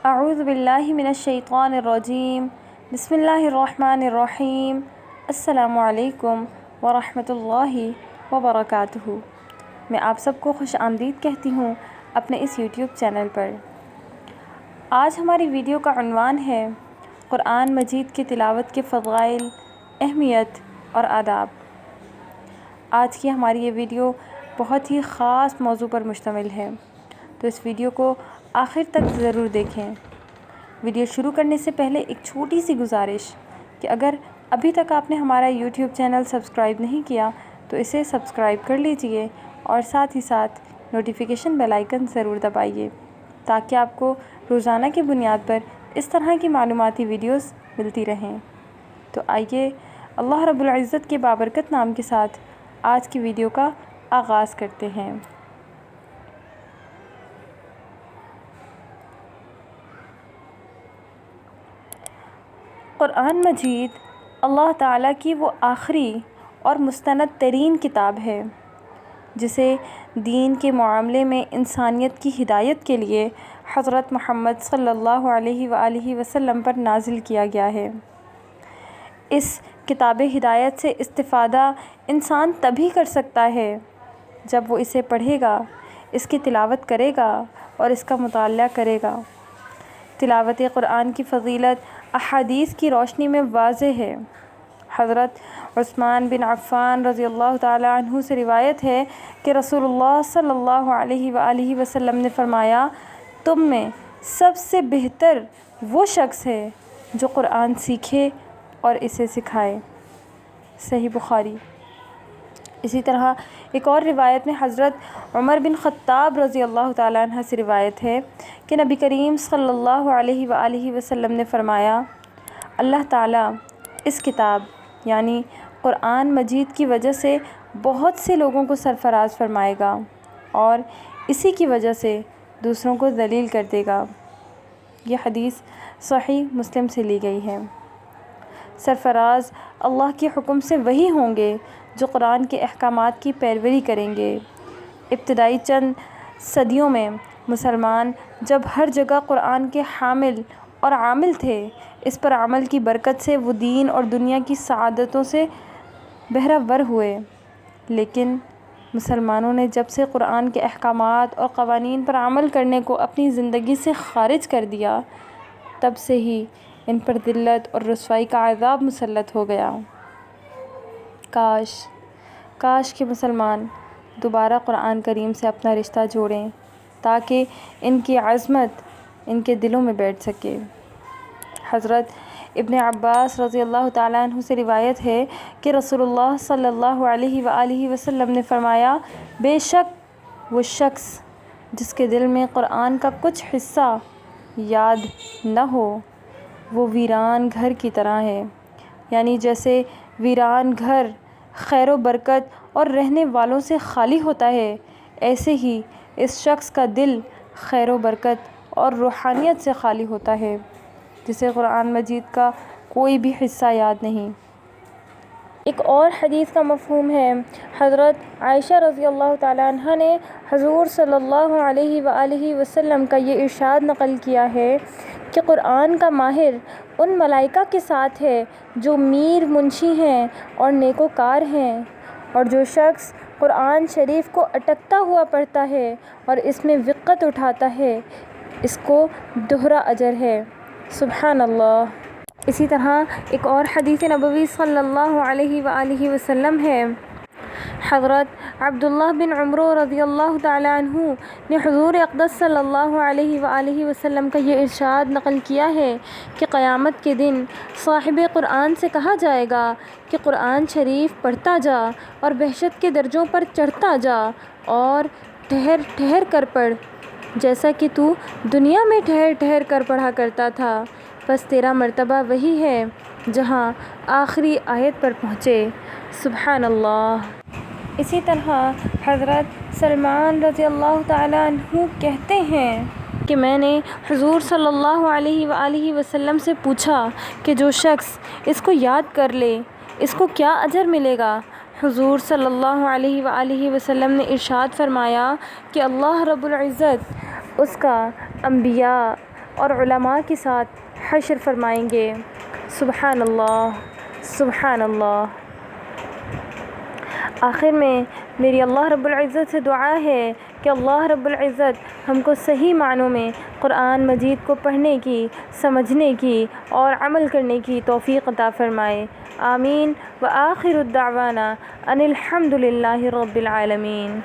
اعوذ باللہ من الشیطان الرجیم بسم اللہ الرحمن الرحیم السلام علیکم ورحمۃ اللہ وبرکاتہ۔ میں آپ سب کو خوش آمدید کہتی ہوں اپنے اس یوٹیوب چینل پر۔ آج ہماری ویڈیو کا عنوان ہے قرآن مجید کی تلاوت کے فضائل، اہمیت اور آداب۔ آج کی ہماری یہ ویڈیو بہت ہی خاص موضوع پر مشتمل ہے، تو اس ویڈیو کو آخر تک ضرور دیکھیں۔ ویڈیو شروع کرنے سے پہلے ایک چھوٹی سی گزارش کہ اگر ابھی تک آپ نے ہمارا یوٹیوب چینل سبسکرائب نہیں کیا تو اسے سبسکرائب کر لیجئے اور ساتھ ہی ساتھ نوٹیفیکیشن بیل آئیکن ضرور دبائیے تاکہ آپ کو روزانہ کی بنیاد پر اس طرح کی معلوماتی ویڈیوز ملتی رہیں۔ تو آئیے اللہ رب العزت کے بابرکت نام کے ساتھ آج کی ویڈیو کا آغاز کرتے ہیں۔ قرآن مجید اللہ تعالیٰ کی وہ آخری اور مستند ترین کتاب ہے جسے دین کے معاملے میں انسانیت کی ہدایت کے لیے حضرت محمد صلی اللہ علیہ وآلہ وسلم پر نازل کیا گیا ہے۔ اس کتاب ہدایت سے استفادہ انسان تبھی کر سکتا ہے جب وہ اسے پڑھے گا، اس کی تلاوت کرے گا اور اس کا مطالعہ کرے گا۔ تلاوت قرآن کی فضیلت احادیث کی روشنی میں واضح ہے۔ حضرت عثمان بن عفان رضی اللہ تعالی عنہ سے روایت ہے کہ رسول اللہ صلی اللہ علیہ وآلہ وسلم نے فرمایا، تم میں سب سے بہتر وہ شخص ہے جو قرآن سیکھے اور اسے سکھائے۔ صحیح بخاری۔ اسی طرح ایک اور روایت میں حضرت عمر بن خطاب رضی اللہ تعالیٰ عنہ سے روایت ہے کہ نبی کریم صلی اللہ علیہ وآلہ وسلم نے فرمایا، اللہ تعالیٰ اس کتاب یعنی قرآن مجید کی وجہ سے بہت سے لوگوں کو سرفراز فرمائے گا اور اسی کی وجہ سے دوسروں کو ذلیل کر دے گا۔ یہ حدیث صحیح مسلم سے لی گئی ہے۔ سرفراز اللہ کے حکم سے وہی ہوں گے جو قرآن کے احکامات کی پیروی کریں گے۔ ابتدائی چند صدیوں میں مسلمان جب ہر جگہ قرآن کے حامل اور عامل تھے، اس پر عمل کی برکت سے وہ دین اور دنیا کی سعادتوں سے بہرہ ور ہوئے، لیکن مسلمانوں نے جب سے قرآن کے احکامات اور قوانین پر عمل کرنے کو اپنی زندگی سے خارج کر دیا، تب سے ہی ان پر ذلت اور رسوائی کا عذاب مسلط ہو گیا۔ کاش کہ مسلمان دوبارہ قرآن کریم سے اپنا رشتہ جوڑیں تاکہ ان کی عظمت ان کے دلوں میں بیٹھ سکے۔ حضرت ابن عباس رضی اللہ تعالیٰ عنہ سے روایت ہے کہ رسول اللہ صلی اللہ علیہ وآلہ وسلم نے فرمایا، بے شک وہ شخص جس کے دل میں قرآن کا کچھ حصہ یاد نہ ہو وہ ویران گھر کی طرح ہے، یعنی جیسے ویران گھر خیر و برکت اور رہنے والوں سے خالی ہوتا ہے، ایسے ہی اس شخص کا دل خیر و برکت اور روحانیت سے خالی ہوتا ہے جسے قرآن مجید کا کوئی بھی حصہ یاد نہیں۔ ایک اور حدیث کا مفہوم ہے، حضرت عائشہ رضی اللہ تعالیٰ عنہ نے حضور صلی اللہ علیہ وآلہ وسلم کا یہ ارشاد نقل کیا ہے کہ قرآن کا ماہر ان ملائکہ کے ساتھ ہے جو میر منشی ہیں اور نیکوکار ہیں، اور جو شخص قرآن شریف کو اٹکتا ہوا پڑھتا ہے اور اس میں وقت اٹھاتا ہے، اس کو دوہرا اجر ہے۔ سبحان اللہ۔ اسی طرح ایک اور حدیث نبوی صلی اللہ علیہ وآلہ وسلم ہے، حضرت عبداللہ بن عمر رضی اللہ تعالیٰ عنہ نے حضور اقدس صلی اللہ علیہ وآلہ وسلم کا یہ ارشاد نقل کیا ہے کہ قیامت کے دن صاحب قرآن سے کہا جائے گا کہ قرآن شریف پڑھتا جا اور بہشت کے درجوں پر چڑھتا جا اور ٹھہر ٹھہر کر پڑھ، جیسا کہ تو دنیا میں ٹھہر ٹھہر کر پڑھا کرتا تھا، بس تیرا مرتبہ وہی ہے جہاں آخری آیت پر پہنچے۔ سبحان اللہ۔ اسی طرح حضرت سلمان رضی اللہ تعالیٰ عنہ کہتے ہیں کہ میں نے حضور صلی اللہ علیہ وآلہ وسلم سے پوچھا کہ جو شخص اس کو یاد کر لے اس کو کیا اجر ملے گا؟ حضور صلی اللہ علیہ وآلہ وسلم نے ارشاد فرمایا کہ اللہ رب العزت اس کا انبیاء، اور علماء کے ساتھ حشر فرمائیں گے۔ سبحان اللہ، سبحان اللہ۔ آخر میں میری اللہ رب العزت سے دعا ہے کہ اللہ رب العزت ہم کو صحیح معنوں میں قرآن مجید کو پڑھنے کی، سمجھنے کی اور عمل کرنے کی توفیق عطا فرمائے۔ آمین۔ وآخر الدعوانا ان الحمد للہ رب العالمین۔